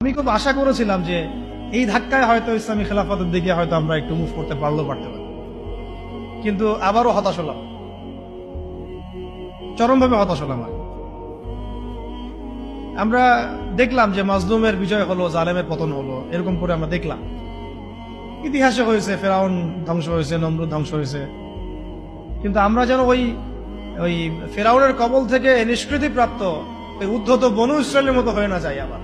আমি খুব আশা করেছিলাম যে এই ধাক্কায় হয়তো ইসলামী খেলাফতের দিকে হয়তো আমরা একটু মুভ করতে পারতে পারি, কিন্তু আবারও হতাশ হলাম, চরমভাবে হতাশ হলাম। আমরা দেখলাম যে মাজলুমের বিজয় হলো, জালেমের পতন হলো, এরকম করে আমরা দেখলাম। ইতিহাসে হয়েছে, ফেরাউন ধ্বংস হয়েছে, নমরুদ ধ্বংস হয়েছে, কিন্তু আমরা যেন ওই ওই ফেরাউনের কবল থেকে নিষ্কৃতি প্রাপ্ত ওই উদ্ধত বনু ইসরায়েলের মতো হয়ে না যায় আবার।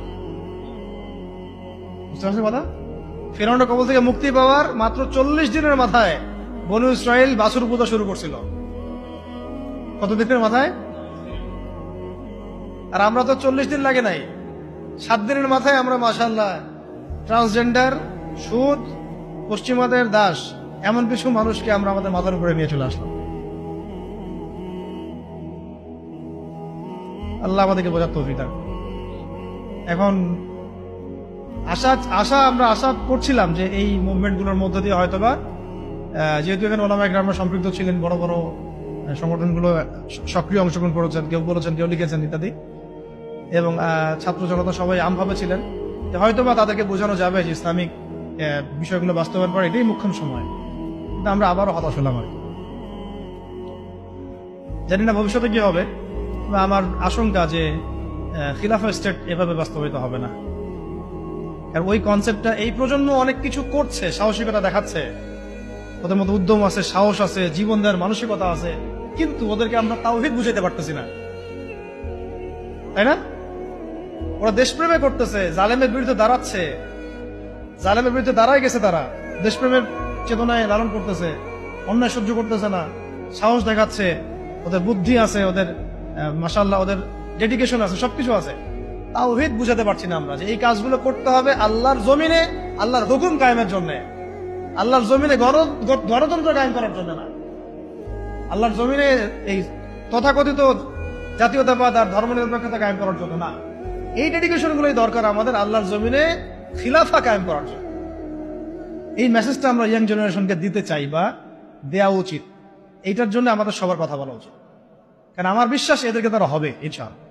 বুঝতে পারছেন কথা? ফেরাউনের কবল থেকে মুক্তি পাওয়ার মাত্র 40 দিনের মাথায় বনু ইসরায়েল বাছুর পূজা শুরু করছিল। কত দিনের মাথায়? আর আমরা তো 40 দিন লাগে নাই, 7 দিনের মাথায় আমরা মাশাআল্লাহ ট্রান্সজেন্ডার, সুদ, পশ্চিমাদের দাস, এমন কিছু মানুষকে আমরা আমাদের মাথার উপরে নিয়ে চলে আসলাম। আল্লাহ আমাদেরকে বোঝার তৌফিক দান। এখন আমরা আশা করছিলাম যে এই মুভমেন্ট গুলোর মধ্য দিয়ে হয়তোবা, যেহেতু এখানে ওলামায়ে কেরামরা সম্পৃক্ত ছিলেন, বড় বড় সংগঠনগুলো সক্রিয় অংশগ্রহণ করেছেন, কেউ বলেছেন, কেউ লিখেছেন ইত্যাদি, এবং ছাত্র জনতা সবাই আমভাবে ছিলেন, হয়তোবা তাদেরকে বোঝানো যাবে যে ইসলামিক বিষয়গুলো বাস্তবায়ন করা এটাই মুখ্যম সময়। কিন্তু আমরা আবারও হতাশ হলাম। আর জানি না ভবিষ্যতে কি হবে। আমার আশঙ্কা যে খিলাফা স্টেট এভাবে বাস্তবায়িত হবে না। আর ওই কনসেপ্টটা এই প্রজন্ম অনেক কিছু করছে, সাহসিকতা দেখাচ্ছে, ওদের মধ্যে উদ্যম আছে, সাহস আছে, জীবন দেওয়ার মানসিকতা আছে, কিন্তু ওদেরকে আমরা তাওহীদ বুঝাইতে পারতেছি না, তাই না? ওরা দেশপ্রেমে করতেছে, জালেমের বিরুদ্ধে দাঁড়াচ্ছে, জালেমের বিরুদ্ধে দাঁড়ায় গেছে, তারা দেশপ্রেমের চেতনায় লালন করতেছে, অন্যায় সহ্য করতেছে না, সাহস দেখাচ্ছে, ওদের বুদ্ধি আছে, ওদের মাশাআল্লাহ ওদের ডেডিকেশন আছে, সবকিছু আছে। তাওহীদ বুঝাতে পারছি না আমরা যে এই কাজগুলো করতে হবে আল্লাহর জমিনে, আল্লাহর হুকুম কায়েমের জন্য, আল্লাহর জমিনে গণতন্ত্র কায়েম করার জন্য না, আল্লাহর জমিনে এই তথাকথিত জাতীয়তাবাদ আর ধর্মনিরপেক্ষতা কায়েম করার জন্য না। এই ডেডিকেশন গুলোই দরকার আমাদের আল্লাহর জমিনে খিলাফা কায়েম করার জন্য। এই মেসেজটা আমরা ইয়াং জেনারেশনকে দিতে চাই বা দেওয়া উচিত। এইটার জন্য আমাদের সবার কথা বলা উচিত, কারণ আমার বিশ্বাস এদেরকে তারা হবে ইনশাআল্লাহ।